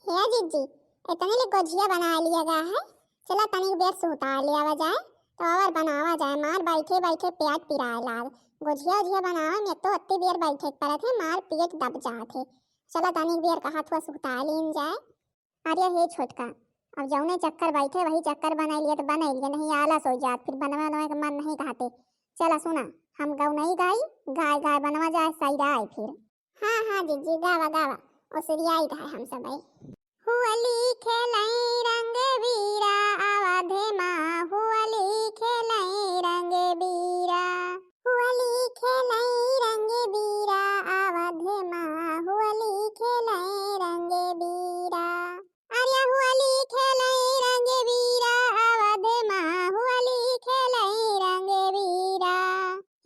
हे जीजी इतने ले गोजिया बना लिया गया है। चला तनिक देर से उतार लिया जाए तो और बनावा जाए। मार बैठे बैठे पेट पिराए लाग। गोजिया उजिया बनावा में तो अत्ती देर बैठे पड़े थे, मार पेट दब जाते। चला तनिक देर कहा थोड़ा सुता लीन जाए। अरे हे छोटका, अब जौने चक्कर बैठे वही चक्कर बना लिया तो बना लिया, नहीं आलस हो जात फिर बनवा बनवा का मन नहीं कहते। चला सुना, हम गौ नहीं गाई, गाय गाय बनवा जाए सही रहा फिर। हाँ हाँ जीजी गावा गावा ओसरियाई था हम सब। हुअली खेलाई रंग बीरा अवधे माँ, हुअली खेलाई रंग बीरा, हुअली खेलाई रंग बीरा अवधे माँ, हुअली खेलाई रंग बीरा। अरे हुअली खेलाई रंग बीरा अवधे माँ, हुअली खेलाई रंग बीरा।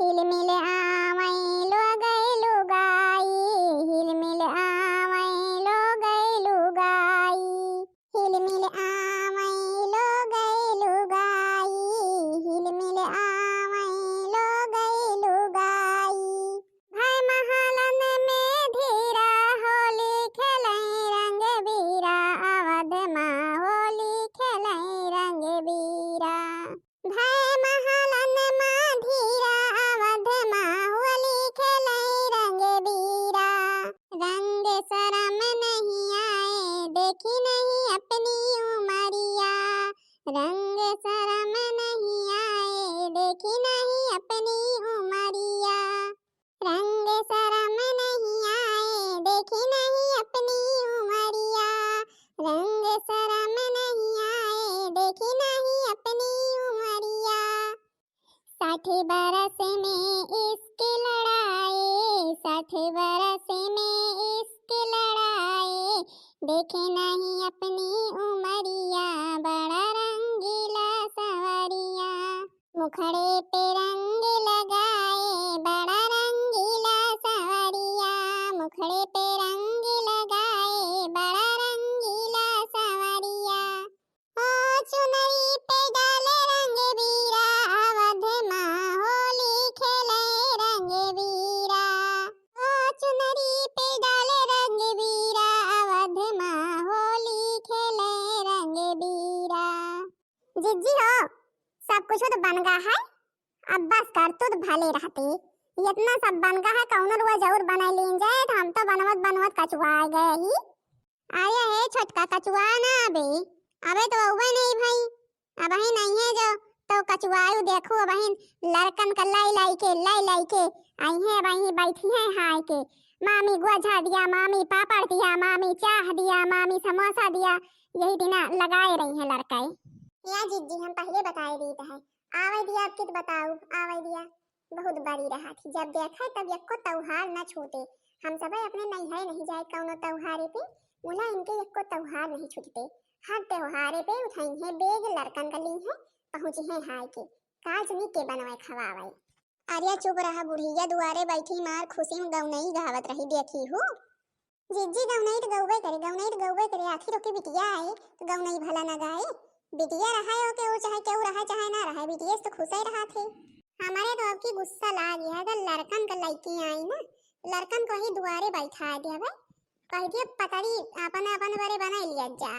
हिल मिल आवई लो गए लुगाई, हिल मिल आवई लो गए लुगाई, हिल मिल आवई लो गए लुगाई, हिल मिल आवई लो गए लुगाई। भाई महालन में धीरा होली खेलाई रंग बीरा अवध माँ, होली खेलाई रंग बीरा। भाई महालन में धीरा अवध माँ, होली खेलाई रंग बीरा। रंग शरम नहीं आए देखी नहीं अपनी उमरिया, रंग शरम नहीं आए देखी नहीं अपनी उमरिया, रंग शरम नहीं आए देखी नहीं अपनी उमरिया, रंग शरम नहीं आए देखी नहीं अपनी उमरिया। 60 बरस में इश्क लड़ाए, 60 बरस में इश्क लड़ाए देखे नहीं अपनी उमरिया, बड़ा रंगीला सवरिया। मुखड़े पे रंग लगाए बड़ा रंगीला सवरिया, मुखड़े पे रंग लगाए बड़ा रंगीला सवरिया। ओ चुनरी पे डाले रंग बीरा अवध माँ, होली खेले रंग बीरा। ओ चुनरी पे डाले रंग बीरा अवध माँ, होली खेले रंग बीरा। जिज्जी हो, सब कुछ तो बन गया है, अब बस कर तो भले रहते। इतना सब बन गया है, कौन रुआ जरूर बना लीन जाए तो हम तो बनवत बनवत कचुआ गए ही। आया है छोटका कचुआ ना अबे, अबे तो हुआ नहीं भाई, अब ही नहीं है जो तो कचुआयु देखो। अब ही लड़कन का लाई लाई के आई है, वहीं बैठी है हाय के। मामी गोझा दिया, मामी पापड़ दिया, मामी चाह दिया, मामी समोसा दिया, यही दिना लगाए रही है लड़काई। या जीजी हम पहले बताए दी है, आवे दिया अब कित बताऊं, आवे दिया बहुत बड़ी रहा थी। जब देखा तब एको त्योहार न छूटे। हम सब अपने नैहर नहीं जाए कौनो त्योहारे पे, मुला इनके एको त्योहार नहीं छूटते। हर त्योहारे पे उठाई है बेग लड़कन गली है, पहुंची है हाय के काजनी के बनवाए खवावे। अरे चुप रहा बुढ़िया, दुआरे बैठी मार खुशी में गौनई गावत रही देखी हो। जीजी गौनई तो गौबे करे, गौनई तो गौबे करे, आखिर ओके बिटिया आए तो गौनई भला न गाए। बिटिया रहा है ओके, वो चाहे क्यों रहा चाहे ना रहा, बिटिया तो खुश ही रहा थे। हमारे तो अब की गुस्सा ला गया है, अगर लड़कन का लड़की आई ना, लड़कन को ही दुआरे बैठा दिया भाई, कह दिया पतड़ी अपन अपन बारे बना लिया जा।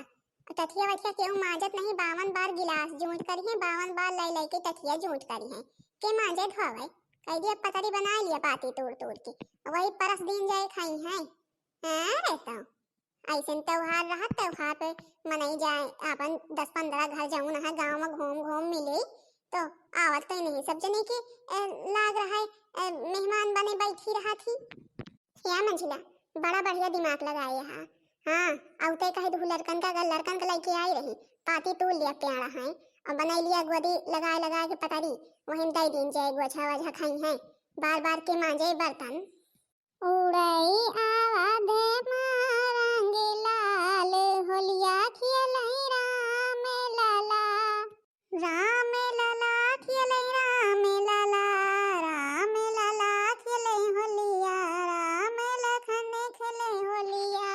तथिया वथिया क्यों माजत नहीं, 52 बार गिलास जूट करी है, 52 बार लै लै के तथिया जूट करी है के माजत होवे। कह दिया पतड़ी बना लिया पाती तोड़ तोड़ के, वही परस दिन जाए खाई है। हां रहता ऐसे त्योहार रहा, त्योहार पे मनाई जाए अपन 10-15 घर जाऊं ना गांव में घूम घूम मिले तो आवत तो नहीं सब जने के लाग रहा है मेहमान बने बैठी रहा थी। क्या मंजिला बड़ा बढ़िया दिमाग लगाए यहाँ। हाँ औते कहे दो लड़कन का लेके आई रही, पाती तोड़ लिया प्यारा है और बना लिया गोदी लगा के पतरी, वहीं दे दिन जाए गोछा वछा खाई है, बार बार के मांजे बर्तन। उड़ाई आवाधे रंग लाल होलिया खेलाई राम लाला, राम लाला खेलाई राम लाला, राम लाला खेलाई होलिया, राम लखन खेलाई होलिया।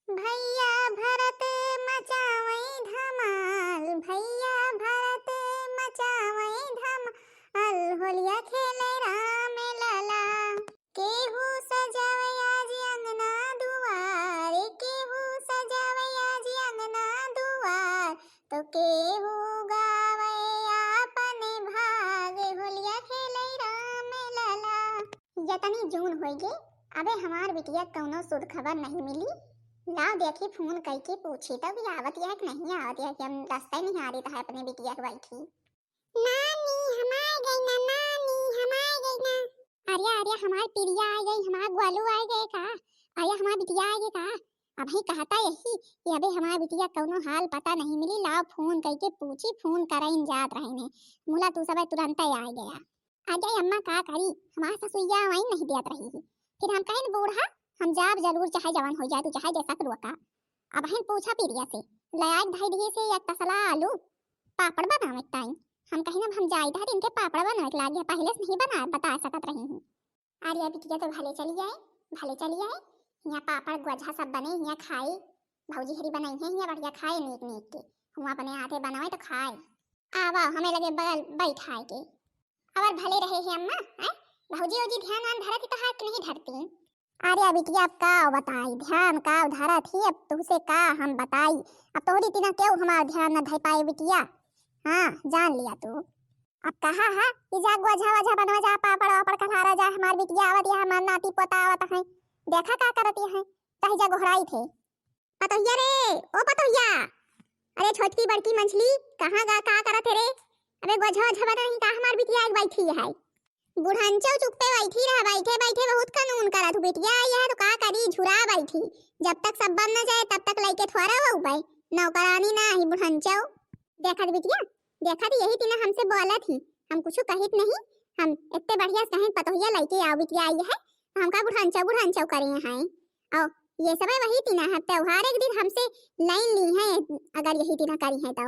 भैया भरत मचावई धमाल, भैया भरत मचावई धमाल, होलिया खेलाई राम लाला। केहू सजावे आज अंगना दुआर, तो केहू गावे आपने भाग होलिया खेले राम लला। यतनी जून होई गे अबे हमार बिटिया कौनो सुध खबर नहीं मिली। लाओ देखी फोन करके पूछी तब आवत है कि नहीं आवत है कि हम रास्ता ही नहीं आ रही था अपने बिटिया के बैठी। नानी हम आ गई ना, नानी हम आ गई ना। अरे अरे हमार पिरिया आ गई, हमार ग्वालू आ गए का। अरे हमार बिटिया आ गई का। अभी कहता यही कि अबे हमार बिटिया कौनो हाल पता नहीं मिली। लाओ फोन करके पूछी, फोन कराइन जात रहे ने मुला तू सब तुरंत ही आ गया। आ जाए अम्मा का करी, हमार ससुइया वहीं नहीं देत रही। फिर हम कहें बूढ़ा हम जाब जरूर चाहे जवान हो जाए तू चाहे जैसा करो का। अब हम पूछा पिरिया से लाया ढाई दिए से एक तसला आलू पापड़ बनावे टाइम। हम कहीं ना हम जाई था इनके पापड़ बनावे लागे पहले से नहीं बना बता सकत रही हूं। अरे बिटिया तो भले चली जाए, भले चली आए। यहाँ पापड़ गोझा सब बने यहाँ खाए, भौजी हरी बनाई है यहाँ बढ़िया खाए नीक नीक के। हम अपने हाथे बनावे तो खाए। आवा हमें लगे बगल बैठाए के और भले रहे हैं अम्मा। भौजी ओजी ध्यान आन धरती तो हाथ नहीं धरती। अरे बिटिया अब का बताई ध्यान का उधारा थी, अब तुमसे का हम बताई। अब तोहरी तीना क्यों हमारा ध्यान न धर पाए बिटिया। हाँ जान लिया तू। अब कहा है कि जा गोझा वझा बनवा जा पापड़ वापड़ कठारा जा। हमार बिटिया आवत है, हमार नाती पोता आवत है, देखा का करती है। कहीं जा गोहराई थे पतोहिया रे ओ पतोहिया। अरे छोटकी बड़की मछली कहाँ गा का करत रे। अबे गोझा वझा बना नहीं का हमार बिटिया एक बैठी है। बुढ़ांचो चुप पे बैठी रहा, बैठे बैठे बहुत कानून करा तू बिटिया यह तो का करी झुरा बैठी। जब तक सब बन न जाए तब तक लइके थोड़ा हो भाई नौकरानी ना ही बुढ़ांचो। देखा बिटिया देखा थी यही तीना हमसे बोला थी, हम कुछ कहित नहीं। हम इतने बढ़िया कहें पतोहिया लइके आओ बिटिया आई है हमका बुढ़ांचो बुढ़ांचो करे हैं। और ये सब वही तीना है त्योहार एक दिन हमसे लाइन ली है अगर यही तीना करी है तो।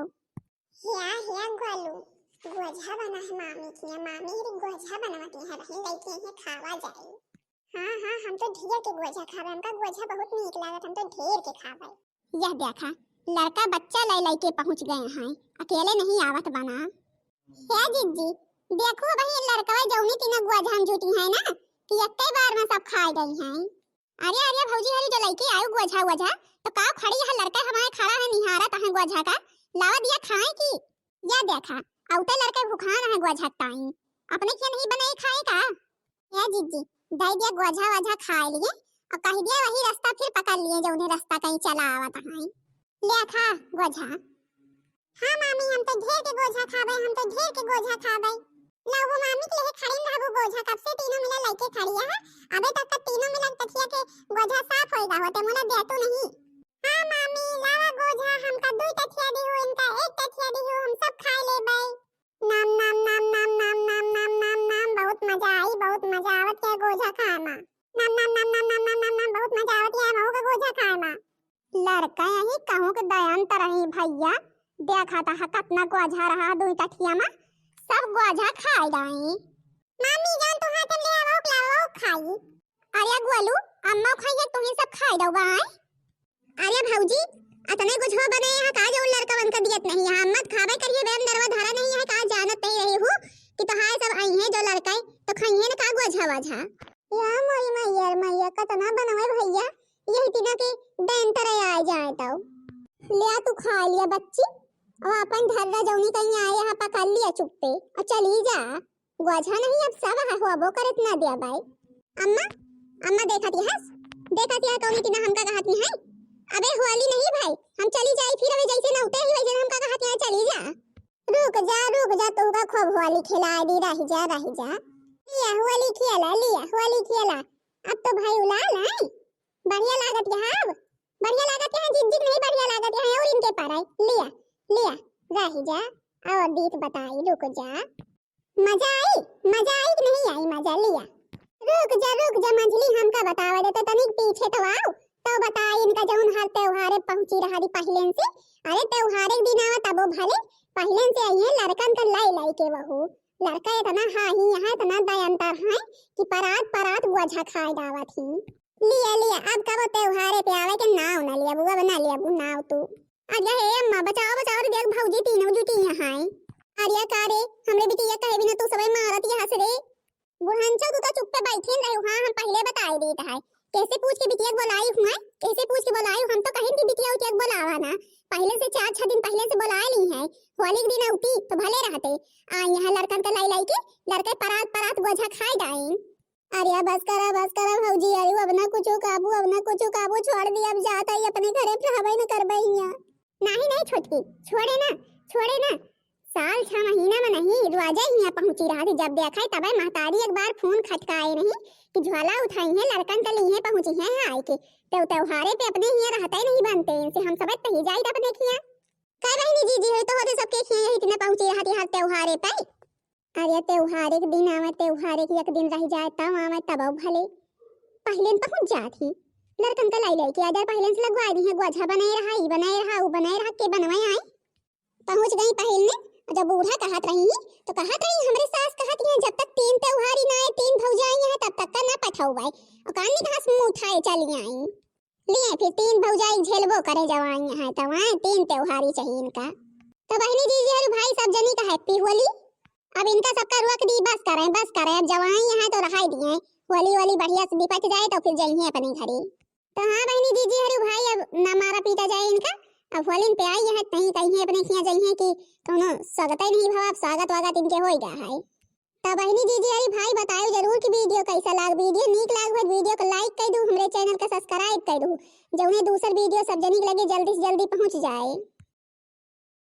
हिया गोलू गोझा बना है मामी की, मामी ही गोझा बनाती है बहन लइके है खावा जाए। हाँ हम तो ढेर के गोझा खावे, हमका गोझा बहुत नीक लागत, हम तो ढेर के खावे। यह देखा लड़का बच्चा लाई के पहुंच गए हैं, अकेले नहीं आवत बना। हे जिज्जी देखो बहन लड़का जौनी तीना गोझा हम झूठी है ना कि एक बार में सब खा गई हैं। अरे भौजी हरी जो लइके आयो गोझा गोझा तो का खड़ी है लड़का हमारे खड़ा है निहारा तहां गोझा का लावा दिया खाए की। या देखा औते लड़के भूखान है गोझा टाइम अपने क्या नहीं बनाए खाए का। हे जिज्जी दई दिया गोझा वझा खा लिए और कह दिया वही रास्ता फिर पकड़ लिए जो उन्हें रास्ता कहीं चला आवत है। ले खा गोझा। हां मामी हम तो ढेर के गोझा खाबे, हम तो ढेर के गोझा खाबे। ना वो मामी के लिए खड़ी रहबो गोझा कब से तीनों मिला लइके खड़ी है। अबे तक तीनों मिला तकिया के गोझा साफ होएगा होते मोला दे तो नहीं। हां मामी लावा गोझा हमका दो तकिया दी हो इनका एक तकिया दी हो हम सब खा लेबे। नाम नाम नाम नाम नाम नाम नाम नाम नाम बहुत मजा आई, बहुत मजा आवत है गोझा खाना। नाम नाम नाम नाम नाम नाम नाम बहुत मजा आवत है हमहू का गोझा खाना। लड़का यही कहूं के दयान तरही भैया देखा था कितना गोझा रहा दो तकिया में सब गोझा खाई गई। मामी जान तो हाथ ले आवो लाओ खाई। अरे गोलू अम्मा खाइए तुम्हें सब खाई दो भाई। अरे भौजी अतने गोझा बने है का जो लड़का बन कर दियत नहीं है मत खावे करिए बेम दरवा धारा नहीं है का जानत नहीं रही हूं कि तो हाय सब आई है जो लड़का तो खाइए ना का गोझा वझा। या मोई मैया कतना बनावे भैया यही तीना के देन तरह आ जाए तो ले तू खा लिया बच्ची और अपन धर्रा जौनी कहीं आए है पकड़ लिया चुप्पे और चली जा। गोझा नहीं अब सब है होबो करत ना दिया भाई। अम्मा अम्मा देखती है कौन तीना हमका कहती है। अबे होली नहीं भाई हम चली जाई फिर अबे जैसे ना उठे ही वैसे हमका कहती है चली जा। रुक जा तू का खूब होली खिला दी रह जा लिया होली खेला अब तो भाई उलाल है बढ़िया लागत है जिद्दी नहीं बढ़िया लागत है और इनके पर आई लिया रह जा और दीत बताई रुक जा मजा आई कि नहीं आई मजा लिया। रुक जा मंझली हमका बतावा दे तो तनिक पीछे तो आओ तो बता इनका जौन हर त्योहारे पहुंची रहा पहले से। अरे त्योहारे दिन आवा तब भले पहले से आई है लड़कन का लाई के बहू लड़का इतना हाँ ही यहाँ इतना दयंतर है कि परात गोझा खाए दावा थी। लिया अब कब त्योहारे पे आवे के नाव ना लिया बुआ बना लिया बु नाव तू अरे हे अम्मा बचाओ देख भौजी तीनों जुटी यहाँ है। अरे का रे हमरे बिटिया कहे बिना तू सबे मारत यहाँ से रे बुढ़ांचा तू तो चुप पे बैठे रहे। हां हम पहले बताई देता है कैसे पूछ के बिटिया बोलाई हूं कैसे पूछ के बोलाई हम तो कहीं की बिटिया उटिया बोलावा ना पहले से 4-6 दिन पहले से बुला ली है। होली के दिन औती तो भले रहते। आ यहाँ लड़कन का लाई लाई के लड़के परात परात गोझा खाए जाए। अरे बस करा भौजी, अरे अब ना कुछ काबू छोड़ दिया, अब जाता ही अपने घरे रहबे न करबे हिया। नहीं छोटकी, छोड़े ना साल 6 महीना में नहीं रोजा ही यहाँ पहुंची रहा थी। जब देखा तब महतारी एक बार फोन खटकाए नहीं कि झोला उठाई है लड़कन के लिए पहुंची है आए के तो त्योहारे पे अपने यहाँ रहता ही नहीं बनते इनसे हम सब तही जाई अपने खिया कह बहनी जी हो तो होते सबके खिया यही इतने पहुंची रहा हर त्योहारे पे। अरे त्योहारे के दिन आवे, त्योहारे के एक दिन रह जाए तब आवे तब भले पहले पहुंच जाती लड़कन का लाई के अदर पहले से लगवा दी है गोझा बनाए रहा ई बनाए रहा वो बनाए रहा के बनवाए आए पहुंच गई पहले। जब बूढ़ा कहत रही तो कहत रही हमरे सास कहत है जब तक 3 त्योहारी ना आए 3 भौजाई है तब तक का ना पठौबाई और कानी घास मुंह उठाए चली आई लिए फिर 3 भौजाई झेलबो करे जवाई है तो वहां 3 त्योहारी चाहिए इनका। तो बहनी जी और भाई सब जनी का हैप्पी होली। अब इनका सबका रोक दी बस करें अब जवाई है तो रखाई दिए होली वाली बढ़िया से निपट जाए तो फिर जाइए अपने घरे। तो हाँ बहनी जी और भाई अब ना मारा पीटा जाए इनका। अब होली पे आई है कहीं कहीं अपने खिया जाइए कि कोनो स्वागत ही नहीं भाव स्वागत वागत इनके हो गया है। तब बहनी जी अरे भाई बताओ जरूर कि वीडियो कैसा लाग, वीडियो नीक लाग हो वीडियो को लाइक कर दो, हमरे चैनल का सब्सक्राइब कर दो जो उन्हें दूसर वीडियो सब जनी लगे जल्दी से जल्दी पहुंच जाए।